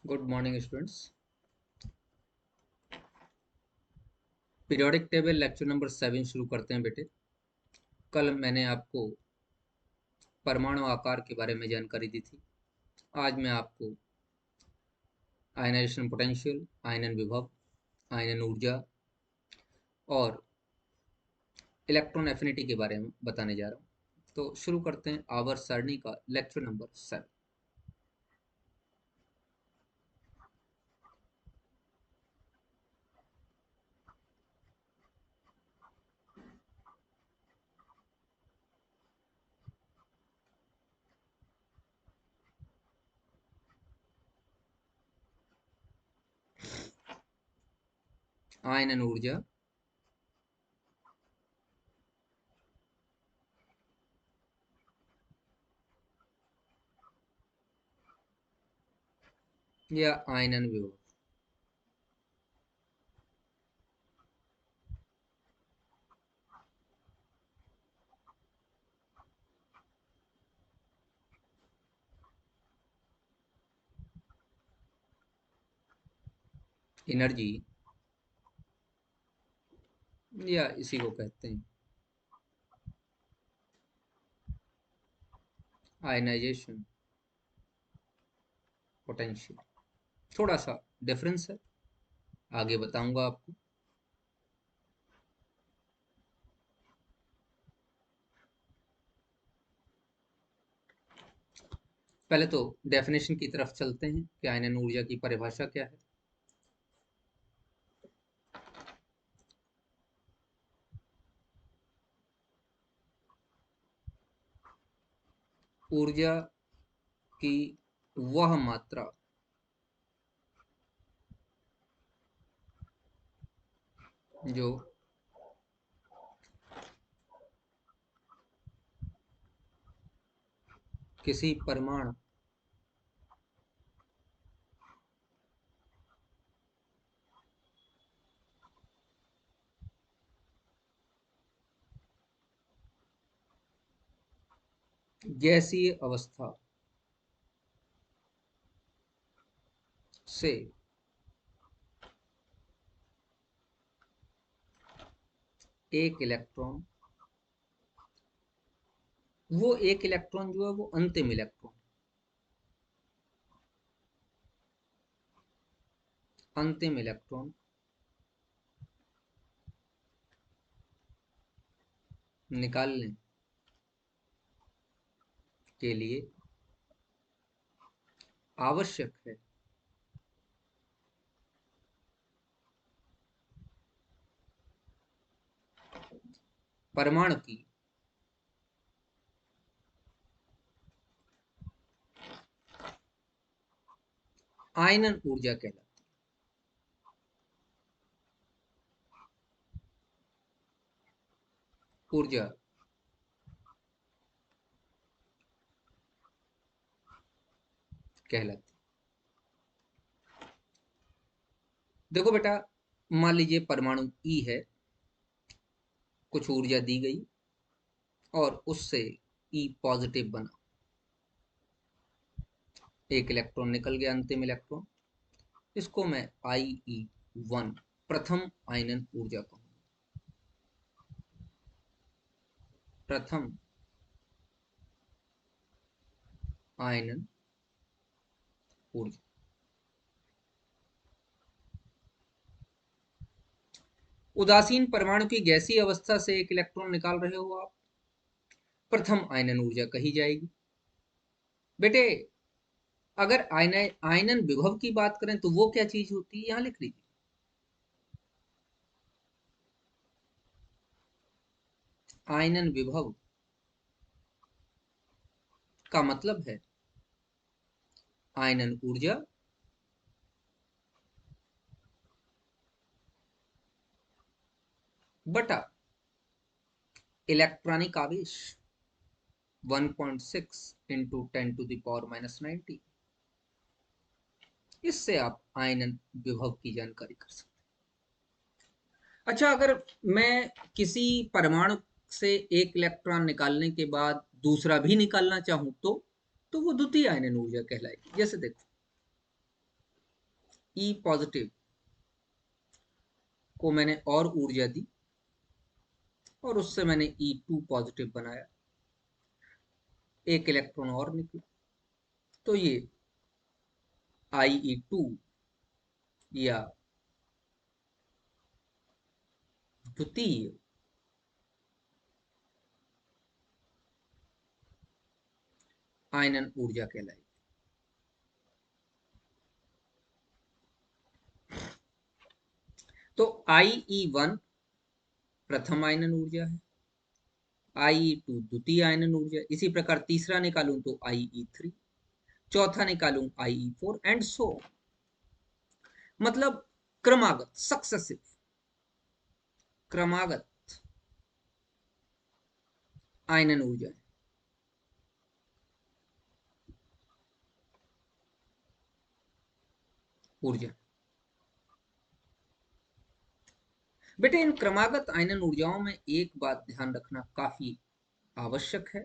Good morning students. Periodic table lecture number 7 शुरू करते हैं बेटे। कल मैंने आपको परमाणु आकार के बारे में जानकारी दी थी। आज मैं आपको आयनाइजेशन पोटेंशियल, आयनन विभव, आयनन ऊर्जा और इलेक्ट्रॉन एफिनिटी के बारे में बताने जा रहा हूँ। तो शुरू करते हैं आवर्त सारणी का लेक्चर नंबर 7। आयनन ऊर्जा, या आयनन विभव। एनर्जी, या इसी को कहते हैं आयनाइजेशन पोटेंशियल। थोड़ा सा डिफरेंस है, आगे बताऊंगा आपको। पहले तो डेफिनेशन की तरफ चलते हैं कि आयनन ऊर्जा की परिभाषा क्या है। ऊर्जा की वह मात्रा जो किसी परमाणु गैसीय अवस्था से एक इलेक्ट्रॉन, वो एक इलेक्ट्रॉन जो है वो अंतिम इलेक्ट्रॉन, अंतिम इलेक्ट्रॉन निकालने के लिए आवश्यक है परमाणु की आयनन ऊर्जा कहलाती ऊर्जा कहलाती। देखो बेटा, मान लीजिए परमाणु ई है, कुछ ऊर्जा दी गई और उससे ई पॉजिटिव बना, एक इलेक्ट्रॉन निकल गया, अंतिम इलेक्ट्रॉन। इसको मैं IE1 प्रथम आयनन ऊर्जा कहूँ। प्रथम आयनन ऊर्जा। उदासीन परमाणु की गैसीय अवस्था से एक इलेक्ट्रॉन निकाल रहे हो आप, प्रथम आयनन ऊर्जा कही जाएगी। बेटे, अगर आयनन विभव की बात करें तो वो क्या चीज होती है, यहां लिख लीजिए। आयनन विभव का मतलब है आयनन ऊर्जा बटा इलेक्ट्रॉनिक आवेश 1.6 इंटू 10⁻⁻90। इससे आप आयनन विभव की जानकारी कर सकते हैं। अच्छा, अगर मैं किसी परमाणु से एक इलेक्ट्रॉन निकालने के बाद दूसरा भी निकालना चाहूं तो वो द्वितीय आयनन ऊर्जा कहलाएगी। जैसे देखो, E पॉजिटिव को मैंने और ऊर्जा दी और उससे मैंने E2 पॉजिटिव बनाया, एक इलेक्ट्रॉन और निकला। तो ये IE2 या द्वितीय आयनन ऊर्जा कहलाएगी। तो IE1 प्रथम आयनन ऊर्जा है, IE2 द्वितीय आयनन ऊर्जा। इसी प्रकार तीसरा निकालूं तो IE3, चौथा निकालूं IE4 एंड सो, मतलब क्रमागत, सक्सेसिव, क्रमागत आयनन ऊर्जा है। ऊर्जा बेटे, इन क्रमागत आयनन ऊर्जाओं में एक बात ध्यान रखना काफी आवश्यक है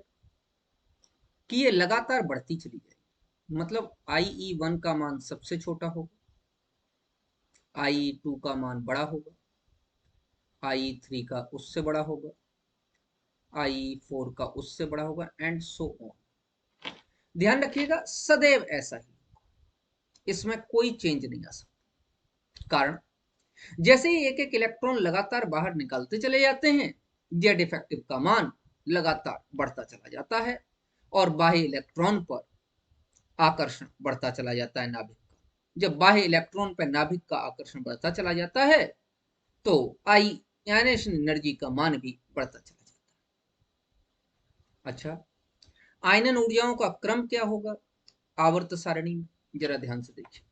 कि ये लगातार बढ़ती चली जाएगी। मतलब IE1 का मान सबसे छोटा होगा, IE2 का मान बड़ा होगा, IE3 का उससे बड़ा होगा, IE4 का उससे बड़ा होगा एंड सो ऑन। ध्यान रखिएगा सदैव ऐसा ही, इसमें कोई चेंज नहीं आ सकता। कारण जैसे ही एक एक इलेक्ट्रॉन लगातार बाहर निकालते चले जाते हैं, जेड इफेक्टिव का मान लगातार बढ़ता चला जाता है और बाह्य इलेक्ट्रॉन पर आकर्षण बढ़ता चला जाता है नाभिक का। जब बाह्य इलेक्ट्रॉन पर नाभिक का आकर्षण बढ़ता चला जाता है तो आयनाइजेशन एनर्जी का मान भी बढ़ता चला जाता है। अच्छा, आयनन ऊर्जाओं का क्रम क्या होगा आवर्त सारणी में, जरा ध्यान से देखिए।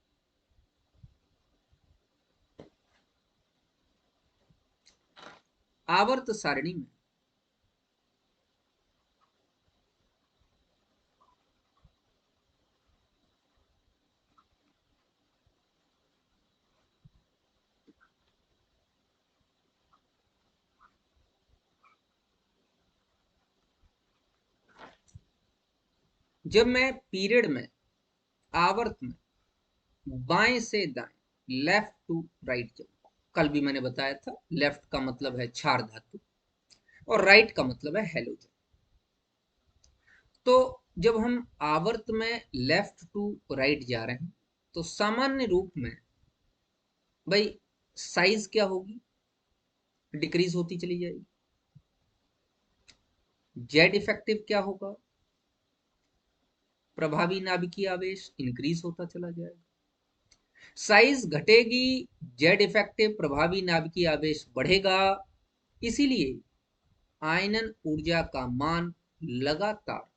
आवर्त सारणी में जब मैं पीरियड में, आवर्त में बाएं से दाएं, लेफ्ट टू राइट जाऊंगा, कल भी मैंने बताया था लेफ्ट का मतलब है क्षार धातु और राइट का मतलब है हेलोजन। तो जब हम आवर्त में लेफ्ट टू राइट जा रहे हैं तो सामान्य रूप में भाई साइज क्या होगी, डिक्रीज होती चली जाएगी। जेड इफेक्टिव क्या होगा, प्रभावी नाभिकीय आवेश इंक्रीज होता चला जाएगा। साइज घटेगी, जेड इफेक्टिव प्रभावी नाभिकीय आवेश बढ़ेगा, इसीलिए आयनन ऊर्जा का मान लगातार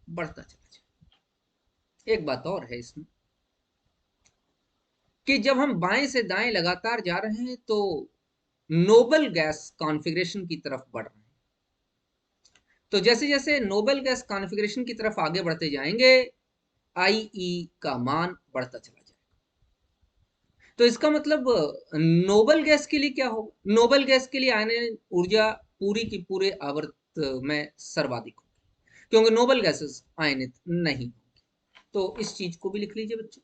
बढ़ता चला जाएगा। एक बात और है इसमें कि जब हम बाएं से दाएं लगातार जा रहे हैं तो नोबल गैस कॉन्फ़िगरेशन की तरफ बढ़ रहे हैं। तो जैसे जैसे नोबल गैस कॉन्फ़िगरेशन की तरफ आगे बढ़ते जाएंगे, IE का मान बढ़ता चला जाएगा। तो इसका मतलब नोबल गैस के लिए क्या होगा, नोबल गैस के लिए आयनन ऊर्जा पूरी की पूरे आवर्त में सर्वाधिक होगी, क्योंकि नोबल गैसेस आयनित नहीं होगी। तो इस चीज को भी लिख लीजिए बच्चों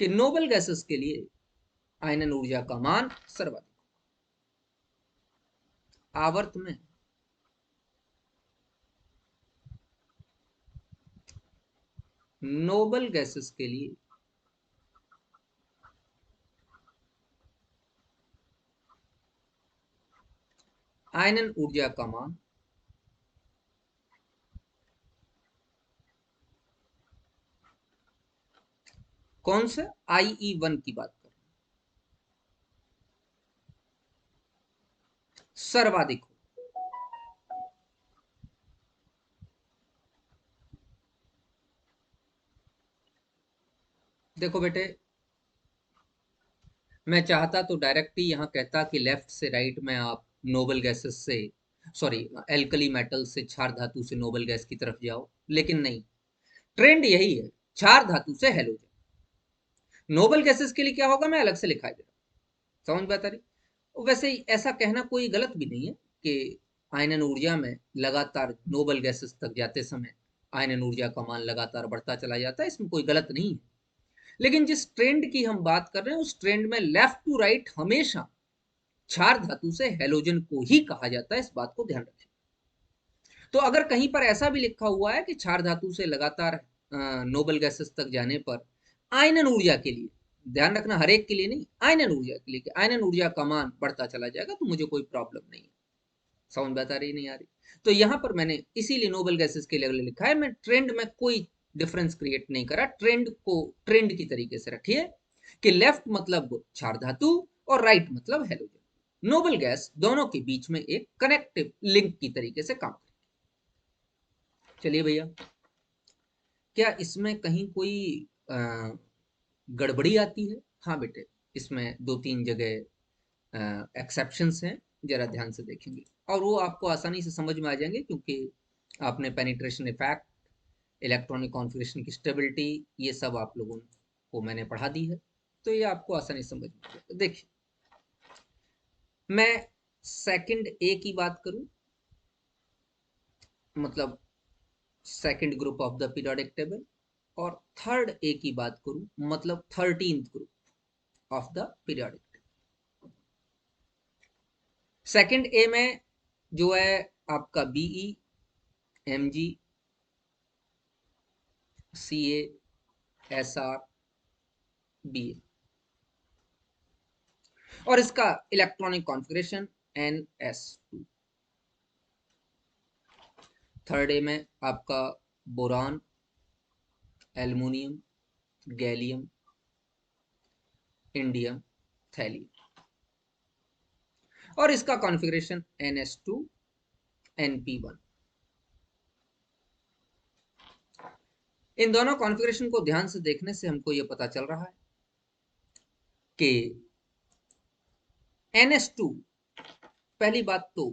कि नोबल गैसेस के लिए आयनन ऊर्जा का मान सर्वाधिक, आवर्त में नोबल गैसेस के लिए आयनन ऊर्जा का मान कौन सा, IE1 की बात कर, सर्वाधिक हो। देखो बेटे, मैं चाहता तो डायरेक्ट ही यहां कहता कि लेफ्ट से राइट में आप नोबल गैसेस से, सॉरी एल्कली मेटल से क्षार धातु से नोबल गैस की तरफ जाओ, लेकिन नहीं, ट्रेंड यही है क्षार धातु से हेलोजन। नोबल गैसेस के लिए क्या होगा मैं अलग से लिखा दे रहा, समझ बात आ रही। वैसे ऐसा कहना कोई गलत भी नहीं है कि आयनन ऊर्जा में लगातार नोबल गैसेस तक जाते समय आयनन ऊर्जा का मान लगातार बढ़ता चला जाता है, इसमें कोई गलत नहीं है। लेकिन जिस ट्रेंड की हम बात कर रहे हैं उस ट्रेंड में लेफ्ट टू राइट हमेशा क्षार धातु से हैलोजन को ही कहा जाता है, इस बात को ध्यान रखें। तो अगर कहीं पर ऐसा भी लिखा हुआ है कि क्षार धातु से लगातार नोबल गैसेस तक जाने पर आयनन ऊर्जा के लिए, ध्यान रखना हर एक के लिए नहीं, आयनन ऊर्जा के लिए, कि आयनन ऊर्जा का मान बढ़ता चला जाएगा, तो मुझे कोई प्रॉब्लम नहीं है। समझ बता रही नहीं आ रही? तो यहां पर मैंने इसीलिए नोबल गैसेस के लिए लिखा है, मैं ट्रेंड में कोई डिफरेंस क्रिएट नहीं करा, ट्रेंड को ट्रेंड की तरीके से रखिए कि लेफ्ट मतलब क्षार धातु और राइट मतलब हेलोजन। नोबल गैस दोनों के बीच में एक कनेक्टिव लिंक की तरीके से काम करेगी। चलिए भैया, क्या इसमें कहीं कोई गड़बड़ी आती है? हाँ बेटे, इसमें दो तीन जगह एक्सेप्शंस हैं, जरा ध्यान से देखेंगे और वो आपको आसानी से समझ में आ जाएंगे, क्योंकि आपने पेनिट्रेशन इफेक्ट, इलेक्ट्रॉनिक कॉन्फ़िगरेशन की स्टेबिलिटी, ये सब आप लोगों को मैंने पढ़ा दी है, तो ये आपको आसानी से समझ में आ जाएगा। देखिए, मैं सेकंड ए की बात करूं, मतलब second group of the periodic table, और थर्ड ए की बात करूं मतलब 13th group of the periodic table. Second A में जो है आपका BE, MG, CA, SR, BA, और इसका electronic configuration NS2। Third A में आपका boron, aluminium, gallium, indium, thallium, और इसका कॉन्फ़िगरेशन NS2 NP1। इन दोनों कॉन्फ़िगरेशन को ध्यान से देखने से हमको यह पता चल रहा है कि NS2 पहली बात तो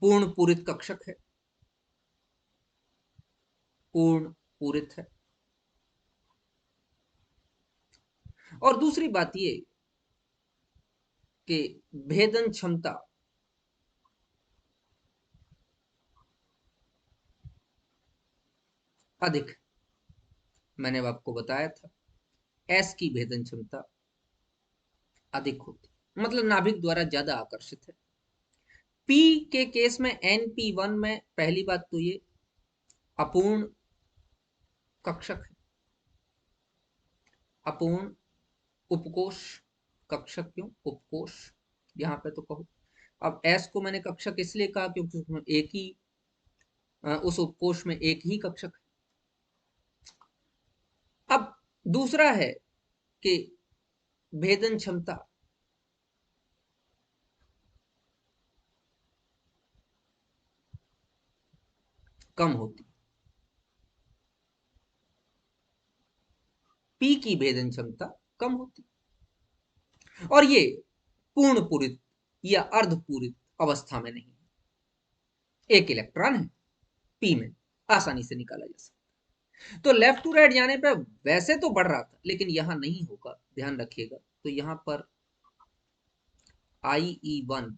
पूर्ण पूरित कक्षक है, पूर्ण पूरित है, और दूसरी बात ये कि भेदन क्षमता अधिक, मैंने आपको बताया था एस की भेदन क्षमता अधिक होती, मतलब नाभिक द्वारा ज्यादा आकर्षित है। पी के केस में NP1 में पहली बात तो ये अपूर्ण कक्षक है, अपूर्ण उपकोष कक्षक, क्यों उपकोष यहां पे तो कहो। अब एस को मैंने कक्षक इसलिए कहा क्योंकि उसमें एक ही उस उपकोष में एक ही कक्षक है। अब दूसरा है कि भेदन क्षमता कम होती, पी की भेदन क्षमता कम होती, और ये पूर्ण पूरित या अर्धपूरित अवस्था में नहीं, एक इलेक्ट्रॉन है पी में, आसानी से निकाला जा सकता। तो लेफ्ट टू राइट जाने पे वैसे तो बढ़ रहा था, लेकिन यहां नहीं होगा, ध्यान रखिएगा। तो यहां पर IE1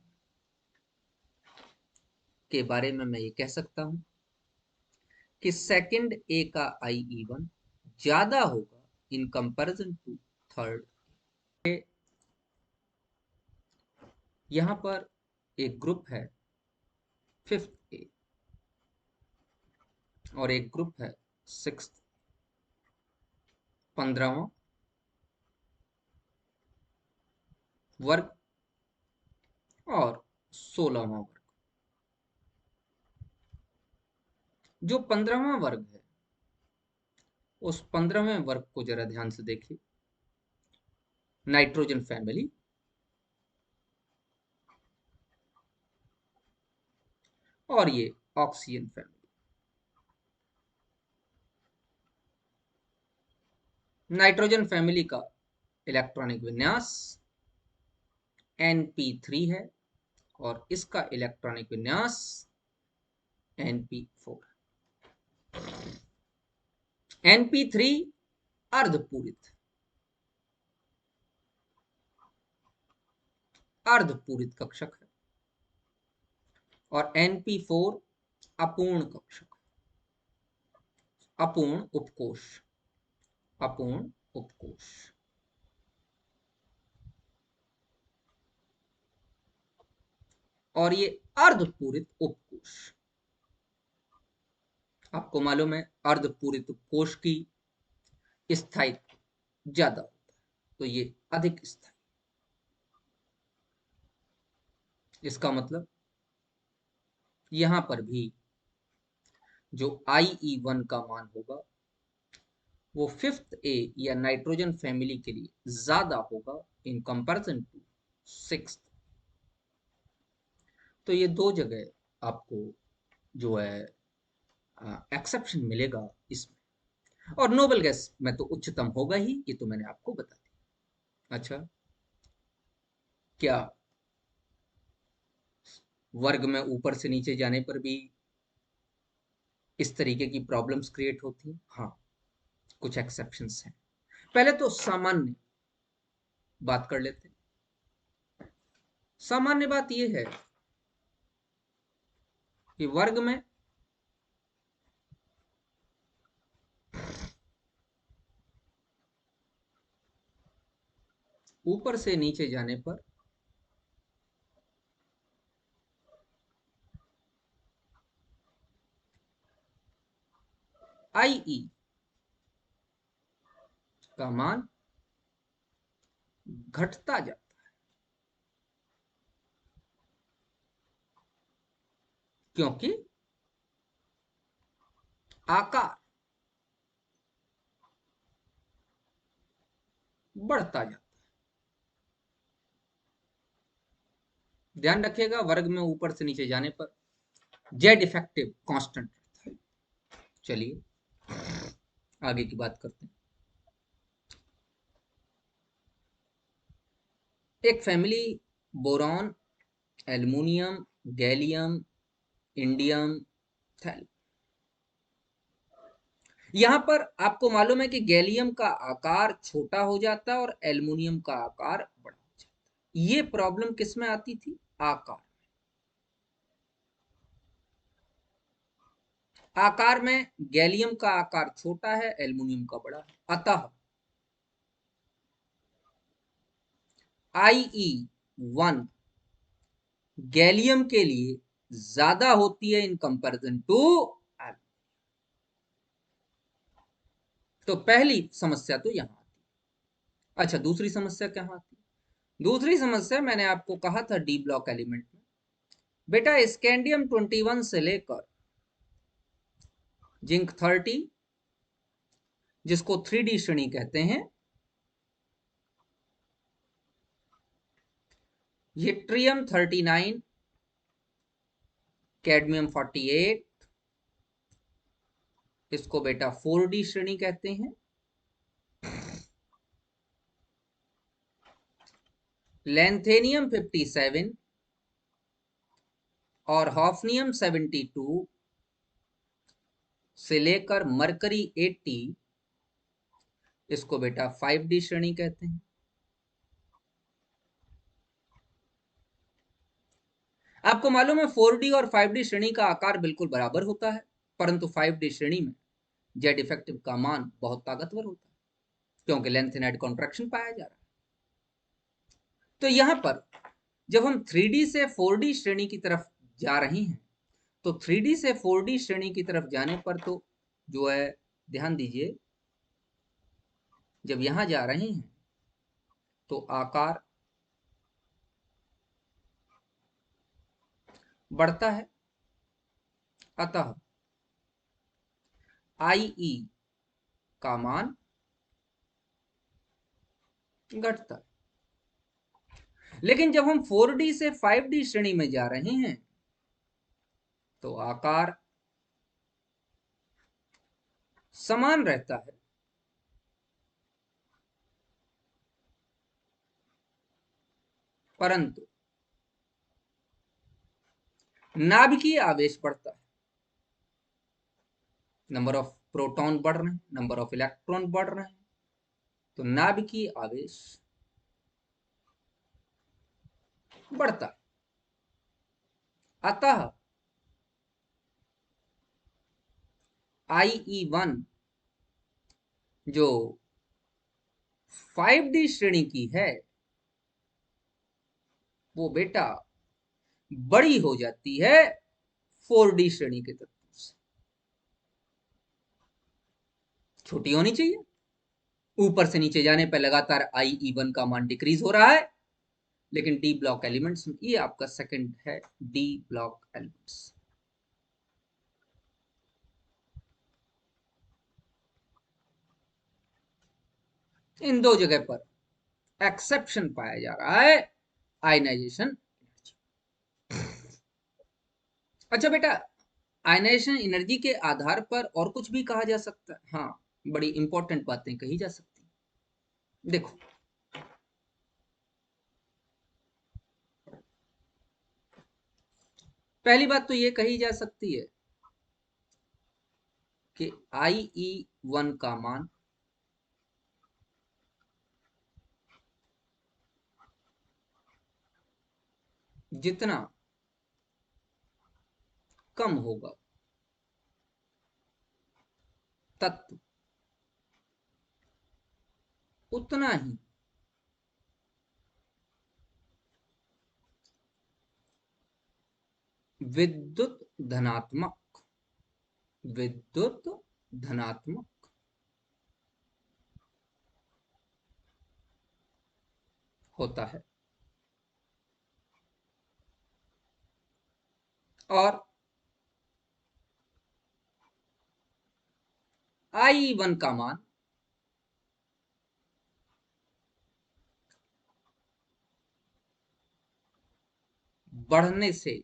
के बारे में मैं ये कह सकता हूं कि सेकंड ए का IE1 ज्यादा होगा इन कंपैरिजन टू थर्ड। यहां पर एक ग्रुप है फिफ्थ ए और एक ग्रुप है सिक्स्थ, 15वां वर्ग और 16वां वर्ग। जो 15वां वर्ग है, उस 15वें वर्ग को जरा ध्यान से देखिए, नाइट्रोजन फैमिली, और ये ऑक्सीजन फैमिली। नाइट्रोजन फैमिली का इलेक्ट्रॉनिक विन्यास NP3 है और इसका इलेक्ट्रॉनिक विन्यास NP4। NP3 अर्धपूरित, अर्धपूरित कक्षक है, और NP4 अपूर्ण कक्षक। अपूर्ण उपकोष, अपूर्ण उपकोष। और ये अर्धपूरित उपकोष। आपको मालूम है अर्धपूरित उपकोष की स्थायित्व ज्यादा होता है, तो ये अधिक स्थायी। इसका मतलब यहां पर भी जो IE1 का मान होगा वो 5th A या नाइट्रोजन फैमिली के लिए ज्यादा होगा इन कंपैरिजन टू 6th। तो ये दो जगह आपको जो है एक्सेप्शन मिलेगा इसमें। और नोबल गैस में तो उच्चतम होगा ही, ये तो मैंने आपको बता दिया। अच्छा, क्या वर्ग में ऊपर से नीचे जाने पर भी इस तरीके की प्रॉब्लम्स क्रिएट होती हैं? हाँ, कुछ एक्सेप्शंस हैं। पहले तो सामान्य बात कर लेते हैं। सामान्य बात यह है कि वर्ग में ऊपर से नीचे जाने पर IE का मान घटता जाता है, क्योंकि आकार बढ़ता जाता है। ध्यान रखिएगा, वर्ग में ऊपर से नीचे जाने पर जेड इफेक्टिव कांस्टेंट रहता है। चलिए आगे की बात करते हैं। एक family boron, aluminium, gallium, indium, thallium. यहां पर आपको मालूम है कि गैलियम का आकार छोटा हो जाता है और एल्युमिनियम का आकार बड़ा हो जाता है। ये प्रॉब्लम किस में आती थी? आकार। आकार में गैलियम का आकार छोटा है, एल्युमिनियम का बड़ा है। अतः IE1 गैलियम के लिए ज्यादा होती है इन कंपैरिजन टू। तो पहली समस्या तो यहां आती है। अच्छा, दूसरी समस्या क्या आती है? दूसरी समस्या मैंने आपको कहा था डी ब्लॉक एलिमेंट में, बेटा स्कैंडियम 21 से लेकर जिंक 30, जिसको 3D श्रेणी कहते हैं, यट्रियम 39, कैडमियम 48, इसको बेटा 4D श्रेणी कहते हैं। लैंथेनियम 57 और हॉफनियम 72 से लेकर मरकरी 80, इसको बेटा 5D श्रेणी कहते हैं। आपको मालूम है 4D और 5D श्रेणी का आकार बिल्कुल बराबर होता है, परंतु 5D श्रेणी में जेड इफेक्टिव का मान बहुत ताकतवर होता है, क्योंकि लेंथेनाइड कॉन्ट्रैक्शन पाया जा रहा है। तो यहां पर जब हम 3D से 4D श्रेणी की तरफ जा रहे हैं, तो 3D से 4D श्रेणी की तरफ जाने पर तो जो है, ध्यान दीजिए, जब यहां जा रहे हैं तो आकार बढ़ता है, अतः IE का मान घटता है। लेकिन जब हम 4D से 5D श्रेणी में जा रहे हैं तो आकार समान रहता है, परंतु नाभिकीय आवेश बढ़ता है। नंबर ऑफ प्रोटॉन बढ़ रहे हैं, नंबर ऑफ इलेक्ट्रॉन बढ़ रहे हैं, तो नाभिकीय आवेश बढ़ता है। अतः IE1 जो 5D श्रेणी की है, वो बेटा बड़ी हो जाती है 4D श्रेणी के तत्वों से। छोटी होनी चाहिए। ऊपर से नीचे जाने पर लगातार IE1 का मान डिक्रीज हो रहा है, लेकिन डी ब्लॉक एलिमेंट्स, ये आपका सेकंड है डी ब्लॉक एलिमेंट्स। इन दो जगह पर एक्सेप्शन पाया जा रहा है आयनाइजेशन। अच्छा बेटा, आयनाइजेशन एनर्जी के आधार पर और कुछ भी कहा जा सकता है। हाँ, बड़ी इंपॉर्टेंट बातें कही जा सकती हैं। देखो, पहली बात तो ये कही जा सकती है कि IE1 का मान जितना कम होगा, तत्व उतना ही विद्युत धनात्मक विद्युत धनात्मक होता है। और IE1 का मान बढ़ने से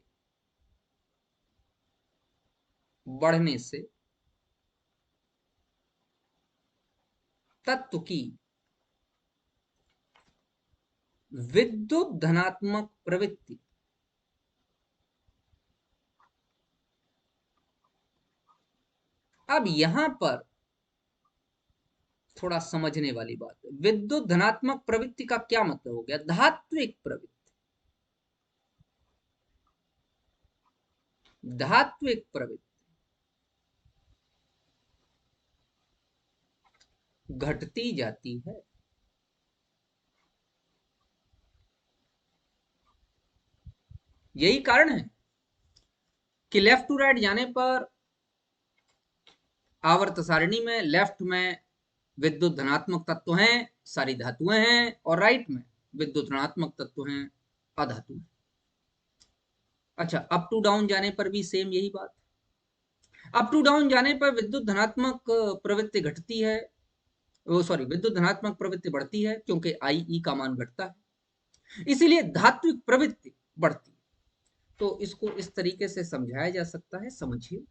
तत्व की विद्युत धनात्मक प्रवृत्ति अब यहां पर थोड़ा समझने वाली बात है। विद्युत धनात्मक प्रवृत्ति का क्या मतलब हो गया? धात्विक प्रवृत्ति। धात्विक प्रवृत्ति घटती जाती है। यही कारण है कि लेफ्ट टू राइट जाने पर आवर्त सारणी में लेफ्ट में विद्युत धनात्मक तत्व हैं, सारी धातुएं हैं, और राइट में विद्युत ऋणात्मक तत्व हैं, अधातु। अच्छा, अप टू डाउन जाने पर भी सेम यही बात। अप टू डाउन जाने पर विद्युत धनात्मक प्रवृत्ति घटती है, वो सॉरी विद्युत धनात्मक प्रवृत्ति बढ़ती है, क्योंकि IE का मान घटता है, इसीलिए धात्विक प्रवृत्ति बढ़ती है। तो इसको इस तरीके से समझाया जा सकता है, समझिए।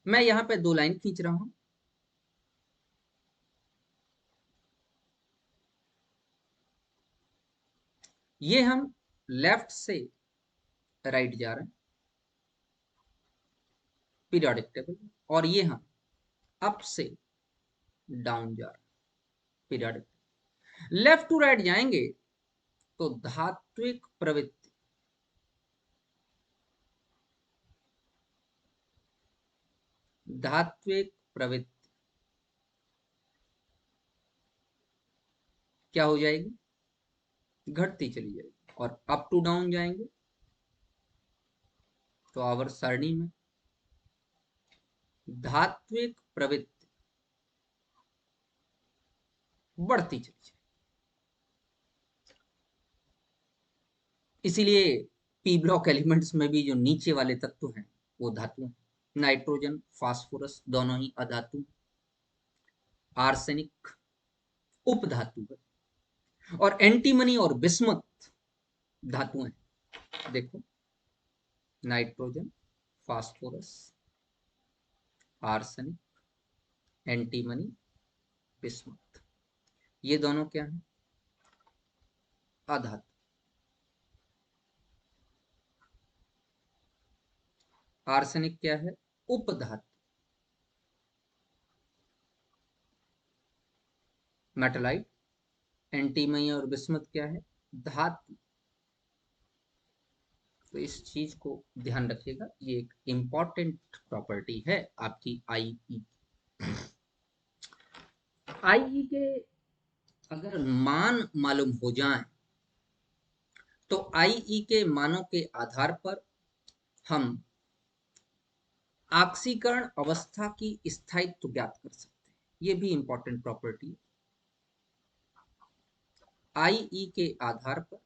मैं यहां पे दो लाइन खींच रहा हूं। ये हम लेफ्ट से राइट जा रहे हैं, पीरियोडिक टेबल, और ये हम अप से डाउन जा रहे हैं, पीरियोडिक। लेफ्ट टू राइट जाएंगे तो धात्विक प्रवृत्ति धात्विक प्रवृत्ति क्या हो जाएगी? घटती चली जाएगी। और अप टू डाउन जाएंगे तो आवर्त सारणी में धात्विक प्रवृत्ति बढ़ती चली जाएगी। इसीलिए पी ब्लॉक एलिमेंट्स में भी जो नीचे वाले तत्व हैं वो धातु हैं। नाइट्रोजन, फास्फोरस दोनों ही अधातु। आर्सेनिक उपधातु है, और एंटीमनी और बिस्मथ धातु हैं। देखो, nitrogen, phosphorus, arsenic, antimony, bismuth, ये दोनों क्या हैं? अधातु। आर्सेनिक क्या है? उपधातु। मेटलाइट। एंटीमनी और बिस्मथ क्या है? धातु। तो इस चीज को ध्यान रखिएगा, ये एक इम्पॉर्टेंट प्रॉपर्टी है आपकी आईई। आईई के अगर मान मालूम हो जाएं तो आईई के मानों के आधार पर हम ऑक्सीकरण अवस्था की स्थायित्व ज्ञात कर सकते हैं। ये भी इंपॉर्टेंट प्रॉपर्टी है। आईई के आधार पर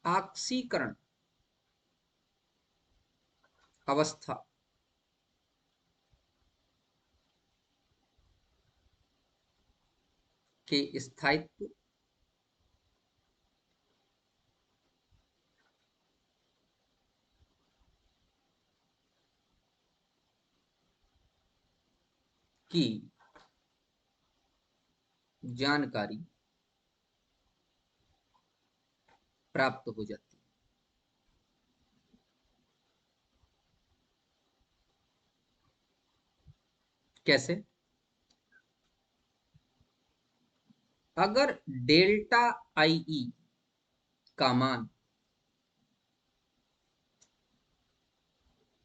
ऑक्सीकरण अवस्था के स्थायित्व की जानकारी प्राप्त हो जाती है। कैसे? अगर डेल्टा आईई का मान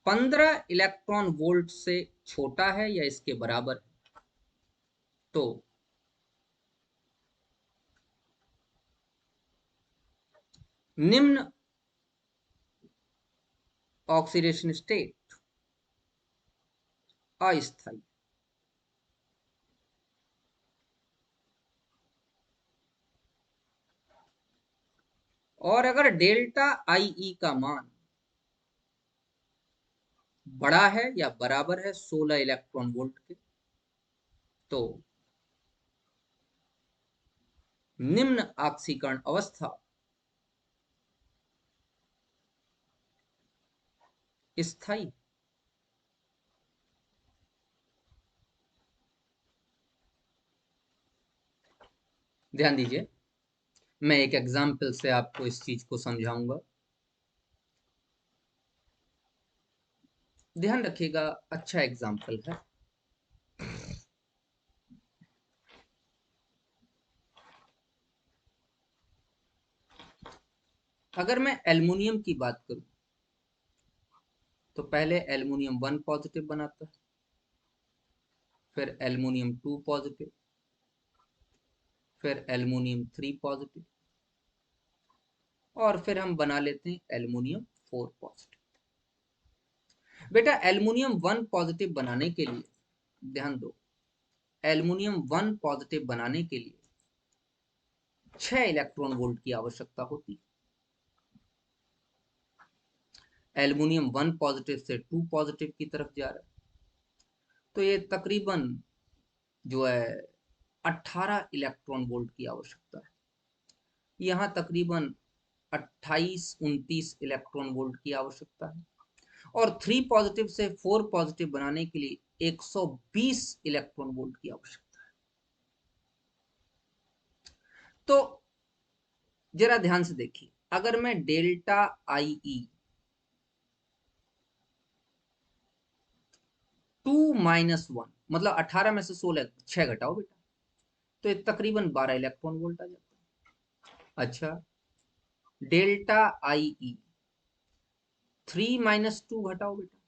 15 इलेक्ट्रॉन वोल्ट से छोटा है या इसके बराबर है तो निम्न ऑक्सीडेशन स्टेट अस्थायी। और अगर डेल्टा आईई का मान बड़ा है या बराबर है 16 इलेक्ट्रॉन वोल्ट के तो निम्न ऑक्सीकरण अवस्था स्थायी। ध्यान दीजिए, मैं एक एग्जाम्पल से आपको इस चीज को समझाऊंगा। ध्यान रखिएगा, अच्छा एग्जाम्पल है। अगर मैं एल्युमिनियम की बात करूं तो पहले एल्युमिनियम 1 पॉजिटिव बनाता है, फिर एल्युमिनियम 2 पॉजिटिव, फिर एल्युमिनियम 3 पॉजिटिव, और फिर हम बना लेते हैं एल्युमिनियम 4 पॉजिटिव। बेटा एल्युमिनियम 1 पॉजिटिव बनाने के लिए, ध्यान दो, एल्युमिनियम 1 पॉजिटिव बनाने के लिए 6 इलेक्ट्रॉन वोल्ट की आवश्यकता होती है। एल्युमिनियम 1 पॉजिटिव से 2 पॉजिटिव की तरफ जा रहा है, तो ये तकरीबन जो है 18 इलेक्ट्रॉन वोल्ट की आवश्यकता है। यहाँ तकरीबन 28-29 इलेक्ट्रॉन वोल्ट की आवश्यकता है। और 3 पॉजिटिव से 4 पॉजिटिव बनाने के लिए 120 इलेक्ट्रॉन वोल्ट की आवश्यकता है। तो जरा ध्यान से देखिए, अगर मैं डेल्टा आईई 2-1 मतलब 18 में से 16 6 घटाओ बेटा, तो ये तकरीबन 12 इलेक्ट्रॉन वोल्ट आ जाता है। अच्छा, डेल्टा आईई 3-2 घटाओ बेटा,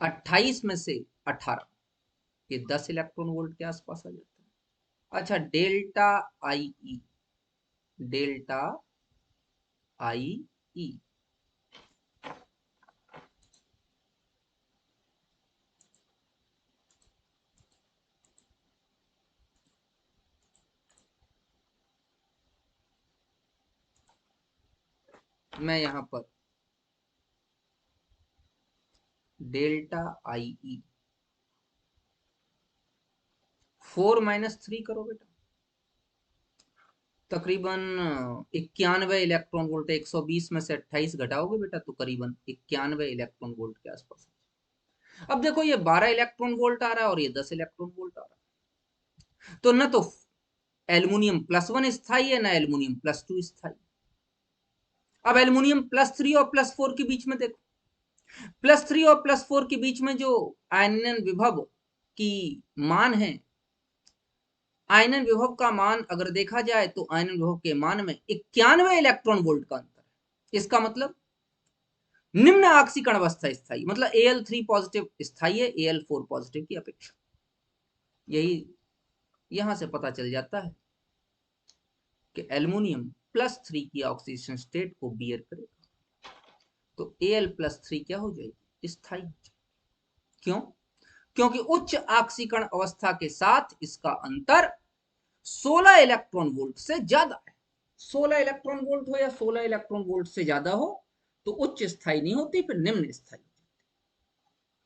28 में से 18, ये 10 इलेक्ट्रॉन वोल्ट के आसपास आ जाता है। अच्छा, डेल्टा आईई, डेल्टा आईई मैं यहां पर डेल्टा आईई 4-3 करो बेटा, तकरीबन 91 इलेक्ट्रॉन वोल्ट। 120 में से 28 घटाओगे बेटा तो करीबन 91 इलेक्ट्रॉन वोल्ट के आसपास। अब देखो, ये 12 इलेक्ट्रॉन वोल्ट आ रहा है और ये 10 इलेक्ट्रॉन वोल्ट आ रहा है, तो न तो एल्युमिनियम +1 स्थायी है, ना एल्युमिनियम +2 स्थायी। अब एल्युमिनियम +3 और +4 के बीच में देखो, +3 और +4 के बीच में जो आयनन विभव की मान है, आयनन विभव का मान अगर देखा जाए तो आयनन विभव के मान में 91 इलेक्ट्रॉन वोल्ट का अंतर है। इसका मतलब निम्न आक्सीकरण अवस्था स्थायी, मतलब Al3 पॉजिटिव स्थायी है Al4 पॉजिटिव की अपेक्षा। यही यहां से पता चल जाता है कि एल्युमिनियम +3 की ऑक्सीडेशन स्टेट को बियर करेगा, तो Al+3 क्या हो जाएगी, स्थायी हो जाएगी। क्यों? क्योंकि उच्च आक्सीकरण अवस्था के साथ इसका अंतर 16 इलेक्ट्रॉन वोल्ट से ज्यादा है। 16 इलेक्ट्रॉन वोल्ट हो या 16 इलेक्ट्रॉन वोल्ट से ज्यादा हो तो उच्च स्थायी नहीं होती, फिर निम्न स्थायी।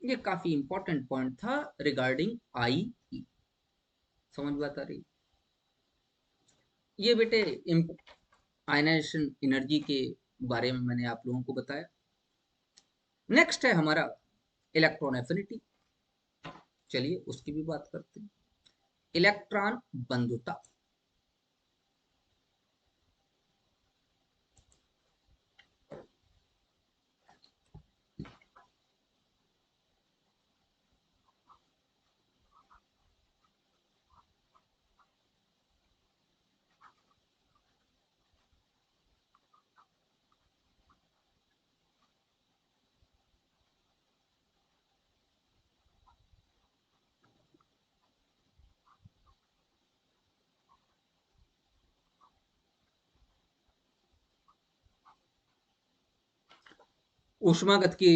ये काफी इंपॉर्टेंट पॉइंट था रिगार्डिंग आई। समझ बात आ रही? ये बेटे आयनाइजेशन एनर्जी के बारे में मैंने आप लोगों को बताया। नेक्स्ट है हमारा इलेक्ट्रॉन एफिनिटी। चलिए उसकी भी बात करते हैं। इलेक्ट्रॉन बंधुता। ऊष्मागत की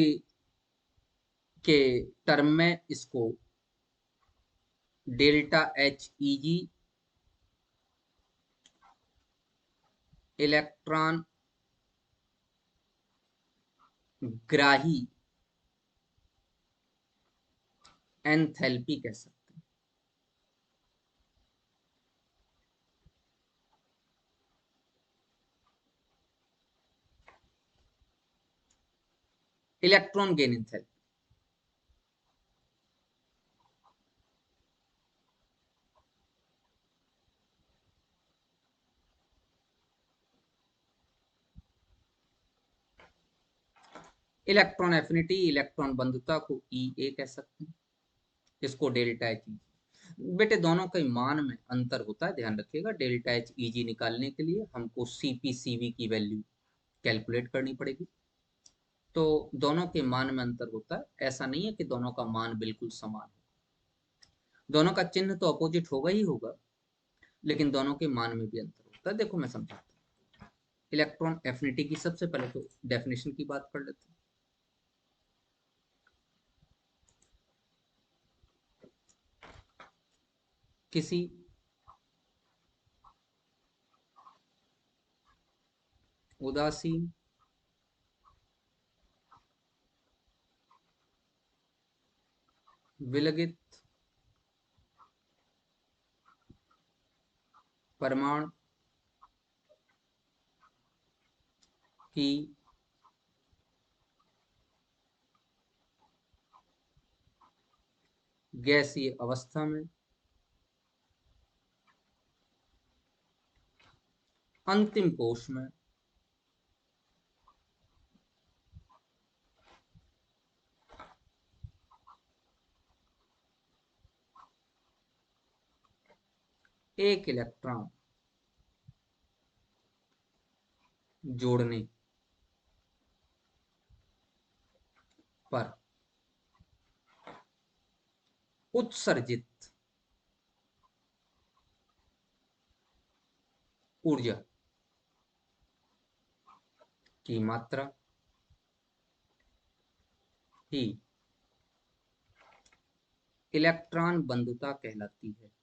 के टर्म में इसको डेल्टा एच ई जी इलेक्ट्रॉन ग्राही एंथैल्पी कह सकते हैं। Electron gain enthalpy. Electron affinity, electron बंधुता को ई ए कह सकते हैं, इसको डेल्टा एच ई। बेटे दोनों के मान में अंतर होता है, ध्यान रखिएगा। डेल्टा एच ई जी निकालने के लिए हमको सीपी सीवी की वैल्यू कैलकुलेट करनी पड़ेगी, तो दोनों के मान में अंतर होता है। ऐसा नहीं है कि दोनों का मान बिल्कुल समान हो, दोनों का चिन्ह तो अपोजिट होगा ही होगा, लेकिन दोनों के मान में भी अंतर होता है। देखो मैं समझाता हूँ। इलेक्ट्रॉन एफिनिटी की सबसे पहले तो डेफिनेशन की बात कर लेते हैं। किसी उदासीन विलगित परमाणु की गैसीय अवस्था में अंतिम कोश में एक इलेक्ट्रॉन जोड़ने पर उत्सर्जित ऊर्जा की मात्रा ही इलेक्ट्रॉन बंधुता कहलाती है।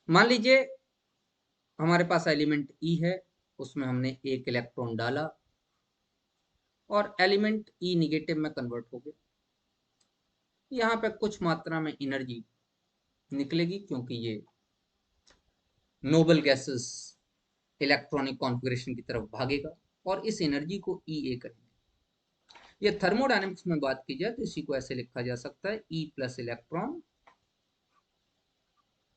मान लीजिए हमारे पास एलिमेंट ई है, उसमें हमने एक इलेक्ट्रॉन डाला और एलिमेंट ई निगेटिव में कन्वर्ट हो गया। यहाँ पे कुछ मात्रा में एनर्जी निकलेगी, क्योंकि ये नोबल गैसेस इलेक्ट्रॉनिक कॉन्फ़िगरेशन की तरफ भागेगा, और इस एनर्जी को ई ए कहेंगे। ये थर्मोडायनेमिक्स में बात की जाए तो इसी को ऐसे लिखा जा सकता है E plus electron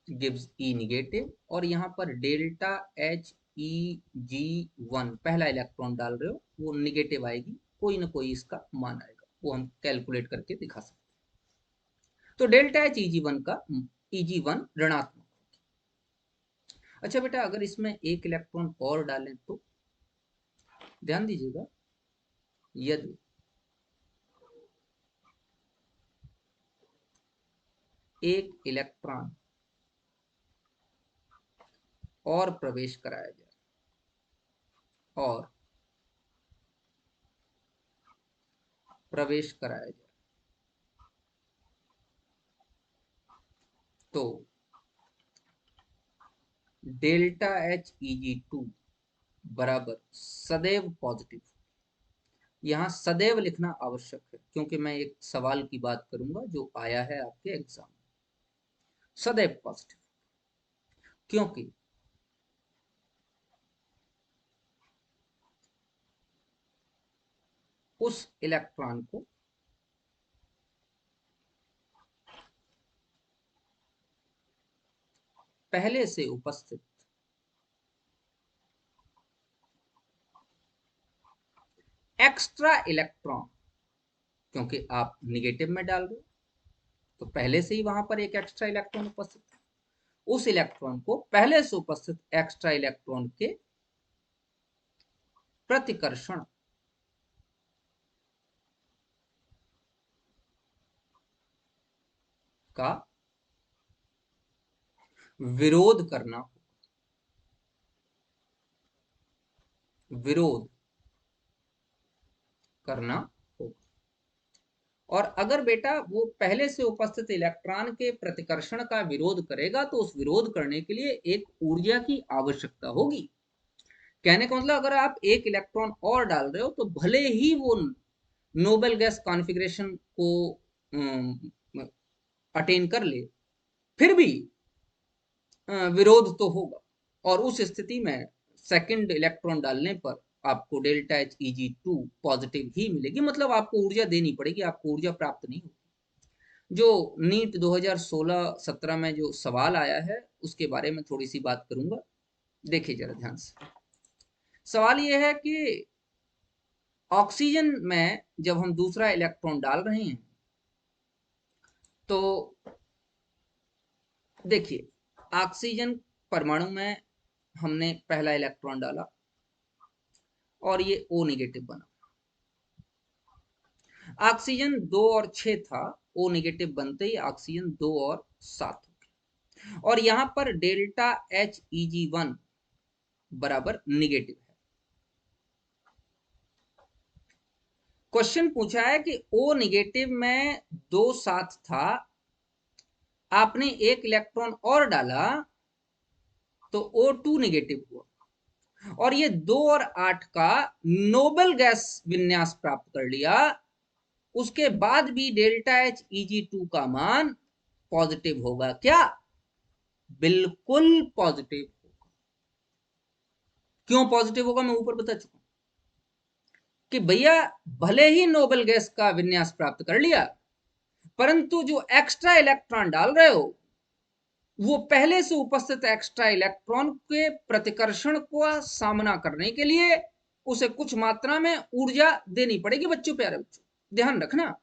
gives E negative, और यहाँ पर डेल्टा H E G1 पहला इलेक्ट्रॉन डाल रहे हो वो निगेटिव आएगी, कोई ना कोई इसका मान आएगा, वो हम कैलकुलेट करके दिखा सकते हैं। तो डेल्टा H Eg1 का Eg1 ऋणात्मक। अच्छा बेटा, अगर इसमें एक इलेक्ट्रॉन और डालें तो ध्यान दीजिएगा, यदि एक इलेक्ट्रॉन और प्रवेश कराया जाए और प्रवेश कराया जाए तो डेल्टा H Eg2 बराबर सदैव पॉजिटिव। यहाँ सदैव लिखना आवश्यक है क्योंकि मैं एक सवाल की बात करूंगा जो आया है आपके एग्जाम में। सदैव पॉजिटिव, क्योंकि उस इलेक्ट्रॉन को पहले से उपस्थित एक्स्ट्रा इलेक्ट्रॉन, क्योंकि आप निगेटिव में डाल रहे हो तो पहले से ही वहां पर एक एक्स्ट्रा इलेक्ट्रॉन उपस्थित है, उस इलेक्ट्रॉन को पहले से उपस्थित एक्स्ट्रा इलेक्ट्रॉन के प्रतिकर्षण का विरोध करना, विरोध करना होगा। और अगर बेटा वो पहले से उपस्थित इलेक्ट्रॉन के प्रतिकर्षण का विरोध करेगा तो उस विरोध करने के लिए एक ऊर्जा की आवश्यकता होगी। कहने का मतलब, अगर आप एक इलेक्ट्रॉन और डाल रहे हो तो भले ही वो नोबेल गैस कॉन्फ़िगरेशन को अटेन कर ले, फिर भी विरोध तो होगा, और उस स्थिति में सेकंड इलेक्ट्रॉन डालने पर आपको डेल्टा H Eg2 पॉजिटिव ही मिलेगी, मतलब आपको ऊर्जा देनी पड़ेगी, आपको ऊर्जा प्राप्त नहीं होगी। जो नीट 2016-17 में जो सवाल आया है उसके बारे में थोड़ी सी बात करूंगा, देखिए जरा ध्यान से। सवाल यह है कि ऑक्सीजन में जब हम दूसरा इलेक्ट्रॉन डाल रहे हैं तो देखिए, ऑक्सीजन परमाणु में हमने पहला इलेक्ट्रॉन डाला और ये O निगेटिव बना। ऑक्सीजन 2 और 6 था, O निगेटिव बनते ही ऑक्सीजन 2 और 7 हो गया, और यहां पर डेल्टा H Eg1 बराबर निगेटिव है। क्वेश्चन पूछा है कि O निगेटिव में 2 7 था, आपने एक इलेक्ट्रॉन और डाला तो O2 निगेटिव हुआ, और ये 2 और 8 का नोबेल गैस विन्यास प्राप्त कर लिया, उसके बाद भी डेल्टा H Eg2 का मान पॉजिटिव होगा क्या? बिल्कुल पॉजिटिव होगा। क्यों पॉजिटिव होगा मैं ऊपर बता चुका कि भैया भले ही नोबेल गैस का विन्यास प्राप्त कर लिया, परंतु जो एक्स्ट्रा इलेक्ट्रॉन डाल रहे हो वो पहले से उपस्थित एक्स्ट्रा इलेक्ट्रॉन के प्रतिकर्षण का सामना करने के लिए उसे कुछ मात्रा में ऊर्जा देनी पड़ेगी। बच्चों, प्यारे बच्चों, ध्यान रखना,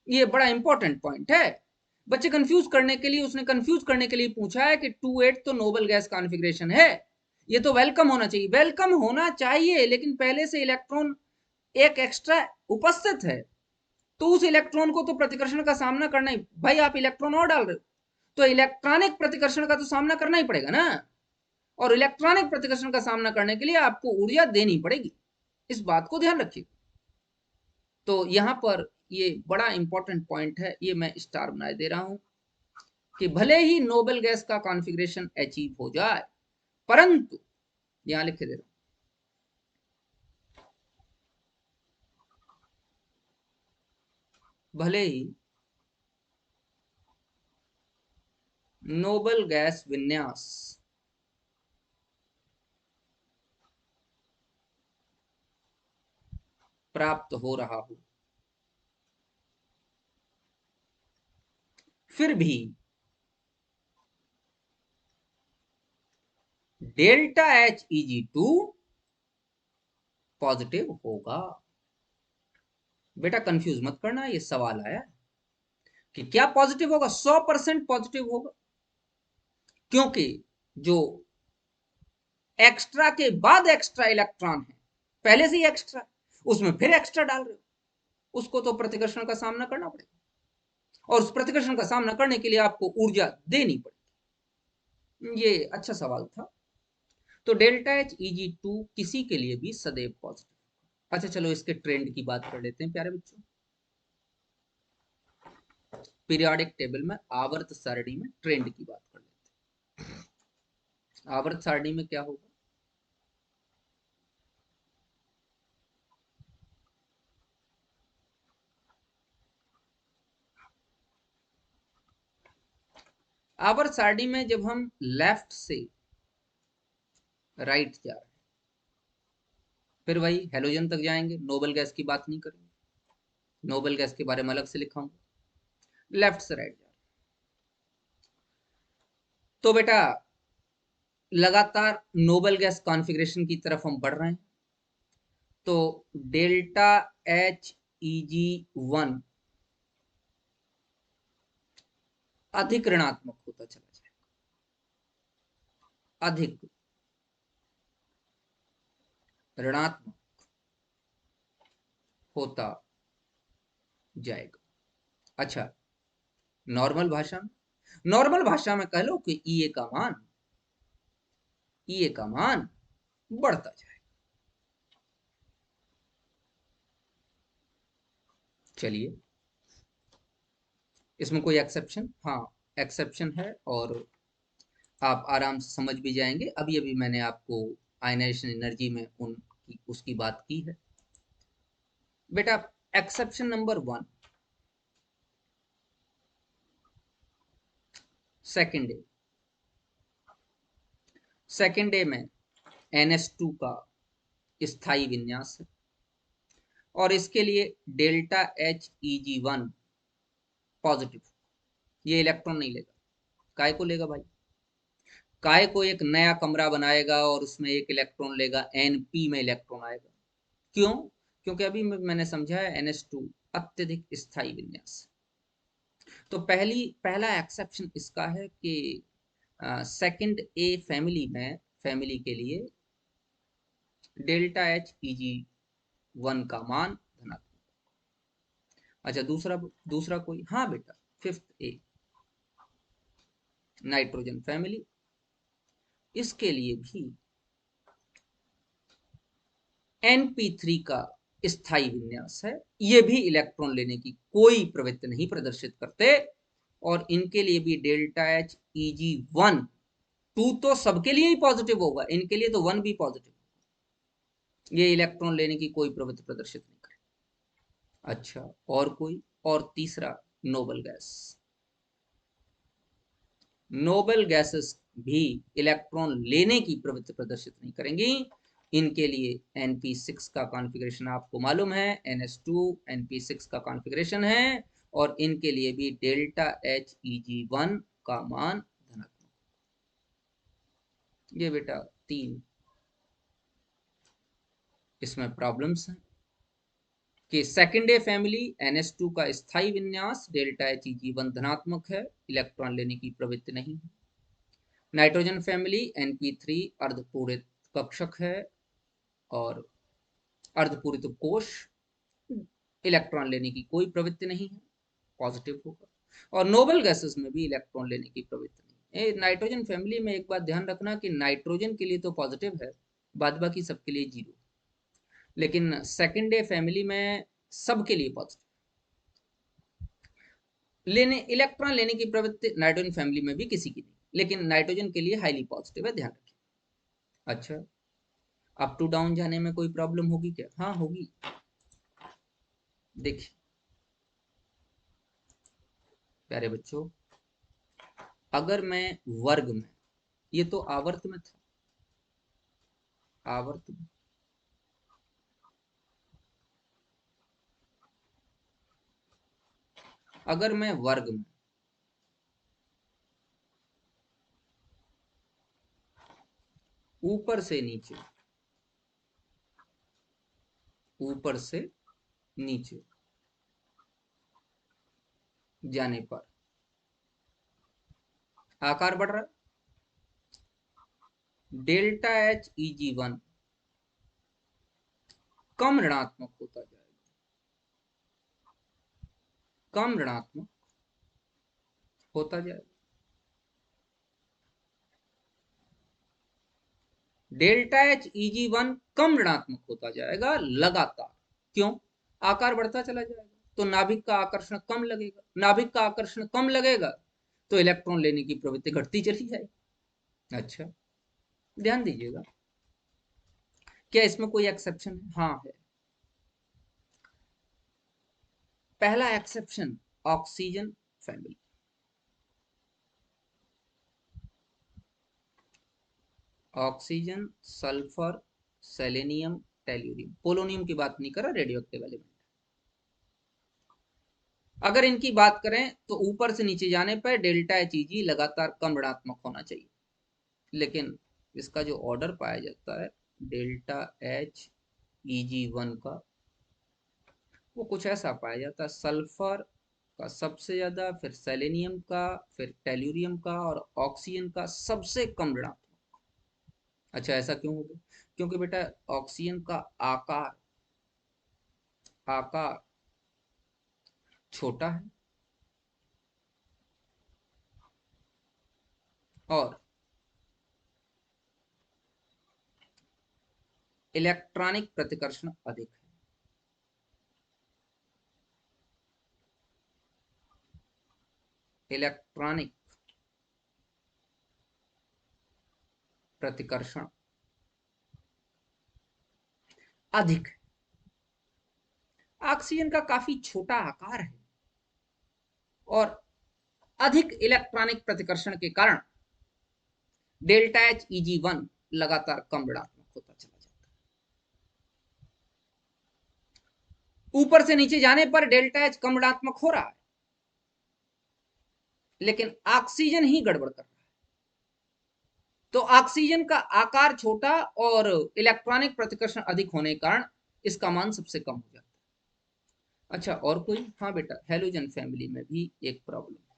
ये बड़ा इंपॉर्टेंट पॉइंट है। बच्चे कंफ्यूज करने के लिए, उसने कंफ्यूज करने के लिए पूछा है कि 2-8 तो नोबेल गैस कॉन्फ़िगरेशन है, ये तो वेलकम होना चाहिए। वेलकम होना चाहिए, लेकिन पहले से इलेक्ट्रॉन एक एक्स्ट्रा उपस्थित है तो उस इलेक्ट्रॉन को तो प्रतिकर्षण का सामना करना ही, भाई आप इलेक्ट्रॉन और डाल रहे हो तो इलेक्ट्रॉनिक प्रतिकर्षण का तो सामना करना ही पड़ेगा ना, और इलेक्ट्रॉनिक प्रतिकर्षण का सामना करने के लिए आपको ऊर्जा देनी पड़ेगी, इस बात को ध्यान रखिए। तो यहां पर ये बड़ा इंपॉर्टेंट पॉइंट है, ये मैं स्टार बनाए दे रहा हूं कि भले ही नोबेल गैस का कॉन्फ़िगरेशन अचीव हो जाए, परंतु यहां लिखे दे रहा हूं, भले ही नोबेल गैस विन्यास प्राप्त हो रहा हो, फिर भी डेल्टा HEG2 पॉजिटिव होगा। बेटा कंफ्यूज मत करना, ये सवाल आया कि क्या पॉजिटिव होगा। 100% पॉजिटिव होगा, क्योंकि जो एक्स्ट्रा के बाद एक्स्ट्रा इलेक्ट्रॉन है, पहले से ही एक्स्ट्रा, उसमें फिर एक्स्ट्रा डाल रहे हो, उसको तो प्रतिकर्षण का सामना करना पड़ेगा, और उस प्रतिकर्षण का सामना करने के लिए आपको ऊर्जा देनी पड़ेगी। ये अच्छा सवाल था। तो डेल्टा HEG2 किसी के लिए भी सदैव पॉजिटिव। अच्छा चलो इसके ट्रेंड की बात कर लेते हैं प्यारे बच्चों। पीरियोडिक टेबल में आवर्त सारणी में ट्रेंड की बात कर लेते हैं। आवर्त सारणी में क्या होगा? आवर्त सारणी में जब हम लेफ्ट से राइट जा रहे हैं, फिर वही हेलोजन तक जाएंगे, नोबल गैस की बात नहीं करेंगे, नोबल गैस के बारे में अलग से लिखा हूं। लेफ्ट से राइट जा रहे हैं, तो बेटा लगातार नोबल गैस कॉन्फ़िगरेशन की तरफ हम बढ़ रहे हैं। तो डेल्टा HEG1 अधिक ऋणात्मक होता चला जाएगा, अधिक ऋणात्मक होता जाएगा। अच्छा, नॉर्मल भाषा में कह लो कि ईए का मान बढ़ता जाएगा। चलिए, इसमें कोई एक्सेप्शन? हाँ, एक्सेप्शन है, और आप आराम से समझ भी जाएंगे। अभी अभी मैंने आपको आयनाइजेशन एनर्जी में उसकी बात की है बेटा। Exception number 1, second day. Second day में NH2 का स्थायी विन्यास है, और इसके लिए डेल्टा HEG1 पॉजिटिव। ये इलेक्ट्रॉन नहीं लेगा। काय को लेगा भाई? काय को एक नया कमरा बनाएगा और उसमें एक इलेक्ट्रॉन लेगा, NP में इलेक्ट्रॉन आएगा। क्यों? क्योंकि अभी मैंने समझा है NH2 अत्यधिक स्थायी विन्यास। तो पहला एक्सेप्शन इसका है कि सेकंड ए फैमिली के लिए डेल्टा HEG1 का मान धनात्मक। अच्छा, दूसरा कोई? हाँ बेटा, फिफ्थ ए नाइट्रोजन फैमिली, इसके लिए भी NP3 का स्थायी विन्यास है। ये भी इलेक्ट्रॉन लेने की कोई प्रवृत्ति नहीं प्रदर्शित करते, और इनके लिए भी डेल्टा HEG1 2 तो सबके लिए ही पॉजिटिव होगा, इनके लिए तो 1 भी पॉजिटिव। ये इलेक्ट्रॉन लेने की कोई प्रवृत्ति प्रदर्शित नहीं करे। अच्छा, और कोई? और तीसरा, नोबल गैस। नोबल गैसेस भी इलेक्ट्रॉन लेने की प्रवृत्ति प्रदर्शित नहीं करेंगी। इनके लिए NP6 का कॉन्फ़िगरेशन आपको मालूम है, NH2 NP6 का कॉन्फ़िगरेशन है, और इनके लिए भी डेल्टा HEG1 का मान धनात्मक। ये बेटा 3 इसमें प्रॉब्लम्स हैं कि सेकेंड ए फैमिली NH2 का स्थायी विन्यास डेल्टा HEG1 धनात्मक है, इलेक्ट्रॉन लेने की प्रवृत्ति नहीं है। नाइट्रोजन फैमिली NP3 अर्धपूरित कक्षक है, और अर्धपूरित कोश, इलेक्ट्रॉन लेने की कोई प्रवृत्ति नहीं है, पॉजिटिव होगा। और नोबल गैसेस में भी इलेक्ट्रॉन लेने की प्रवृत्ति नहीं है। नाइट्रोजन फैमिली में एक बात ध्यान रखना कि नाइट्रोजन के लिए तो पॉजिटिव है, बाद बाकी सबके लिए जीरो, लेकिन सेकेंड डे फैमिली में सबके लिए पॉजिटिव। इलेक्ट्रॉन लेने की प्रवृत्ति नाइट्रोजन फैमिली में भी किसी की नहीं, लेकिन नाइट्रोजन के लिए हाईली पॉजिटिव है, ध्यान रखें। अच्छा, अप टू डाउन जाने में कोई प्रॉब्लम होगी क्या? हाँ होगी। देखिए प्यारे बच्चों, अगर मैं वर्ग में, ये तो आवर्त में था, आवर्त में अगर मैं वर्ग में ऊपर से नीचे, ऊपर से नीचे जाने पर आकार बढ़ रहा है। डेल्टा एच Eg1 कम ऋणात्मक होता जाएगा, कम ऋणात्मक होता जाएगा। डेल्टा एच Eg1 कम ऋणात्मक होता जाएगा लगातार। क्यों? आकार बढ़ता चला जाएगा तो नाभिक का आकर्षण कम लगेगा, नाभिक का आकर्षण कम लगेगा तो इलेक्ट्रॉन लेने की प्रवृत्ति घटती चली जाएगी। अच्छा, ध्यान दीजिएगा, क्या इसमें कोई एक्सेप्शन है? हाँ है। पहला exception, oxygen family. Oxygen, sulphur, selenium, tellurium, polonium की बात नहीं कर रहा, रेडियो एक्टिव एलिमेंट। अगर इनकी बात करें तो ऊपर से नीचे जाने पर डेल्टा एच Eg लगातार कम ऋणात्मक होना चाहिए, लेकिन इसका जो ऑर्डर पाया जाता है डेल्टा एच Eg1 का, वो कुछ ऐसा पाया जाता है, सल्फर का सबसे ज्यादा, फिर सेलेनियम का, फिर टेल्यूरियम का और ऑक्सीजन का सबसे कम ऋणात्मक। अच्छा, ऐसा क्यों हो गया? क्योंकि बेटा ऑक्सीजन का आकार आकार छोटा है और इलेक्ट्रॉनिक प्रतिकर्षण अधिक है। इलेक्ट्रॉनिक प्रतिकर्षण अधिक है। ऑक्सीजन का काफी छोटा आकार है और अधिक इलेक्ट्रॉनिक प्रतिकर्षण के कारण डेल्टा एच Eg1 लगातार कम ऋणात्मक होता चला जाता है। ऊपर से नीचे जाने पर डेल्टा एच कम ऋणात्मक हो रहा है, लेकिन ऑक्सीजन ही गड़बड़ कर रहा है। तो ऑक्सीजन का आकार छोटा और इलेक्ट्रॉनिक प्रतिकर्षण अधिक होने के कारण इसका मान सबसे कम हो जाता है। अच्छा, और कोई? हाँ बेटा, हेलोजन फैमिली में भी एक प्रॉब्लम है।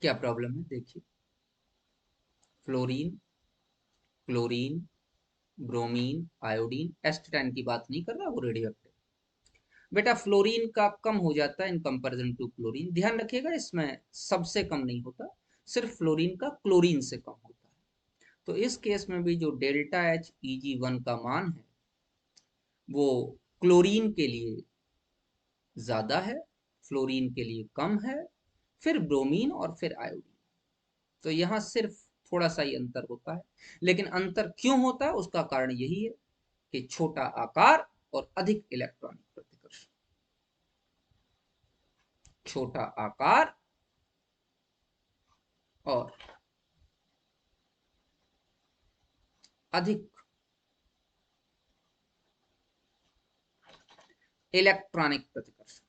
क्या प्रॉब्लम है? देखिए, fluorine, chlorine, bromine, iodine, astatine की बात नहीं कर रहा, वो रेडियो एक्टिव। बेटा फ्लोरीन का कम हो जाता है इन कंपैरिजन टू क्लोरीन। ध्यान रखिएगा, इसमें सबसे कम नहीं होता, सिर्फ फ्लोरीन का क्लोरीन से कम होता है। तो इस केस में भी जो डेल्टा एच Eg1 का मान है वो क्लोरीन के लिए ज्यादा है, फ्लोरीन के लिए कम है, फिर ब्रोमीन और फिर आयोडीन। तो यहाँ सिर्फ थोड़ा सा ही अंतर होता है, लेकिन अंतर क्यों होता है उसका कारण यही है कि छोटा आकार और अधिक इलेक्ट्रॉनिक प्रतिकर्षण। छोटा आकार और अधिक इलेक्ट्रॉनिक प्रतिकर्षण।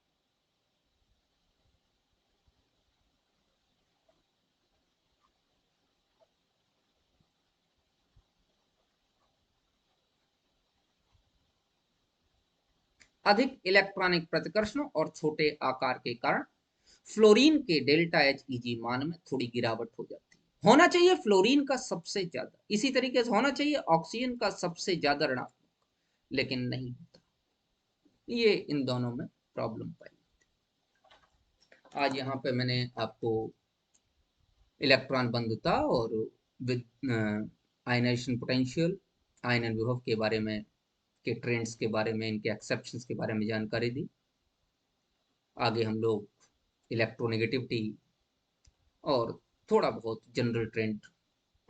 अधिक इलेक्ट्रॉनिक प्रतिकर्षण और छोटे आकार के कारण फ्लोरीन के डेल्टा एच Eg मान में थोड़ी गिरावट हो जाती है। होना चाहिए फ्लोरीन का सबसे ज्यादा, इसी तरीके से होना चाहिए ऑक्सीजन का सबसे ज्यादा ऋणात्मक, लेकिन नहीं होता। ये इन दोनों में प्रॉब्लम पाई। आज यहाँ पे मैंने आपको इलेक्ट्रॉन बंधुता और आयनाइजेशन पोटेंशियल, आयनन विभव के बारे में, के ट्रेंड्स के बारे में, इनके एक्सेप्शंस के बारे में जानकारी दी। आगे हम लोग इलेक्ट्रोनेगेटिविटी और थोड़ा बहुत जनरल ट्रेंड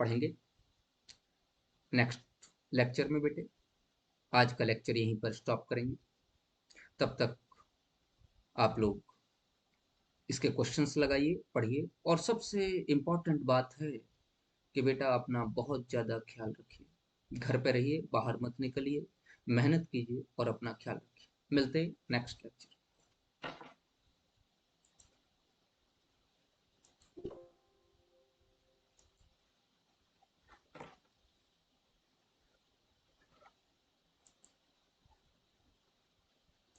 पढ़ेंगे नेक्स्ट लेक्चर में बेटे। आज का लेक्चर यहीं पर स्टॉप करेंगे। तब तक आप लोग इसके क्वेश्चंस लगाइए, पढ़िए, और सबसे इम्पोर्टेंट बात है कि बेटा अपना बहुत ज़्यादा ख्याल रखिए। घर पे रहिए, बाहर मत निकलिए, मेहनत कीजिए और अपना ख्याल रखिए। मिलते हैं नेक्स्ट लेक्चर।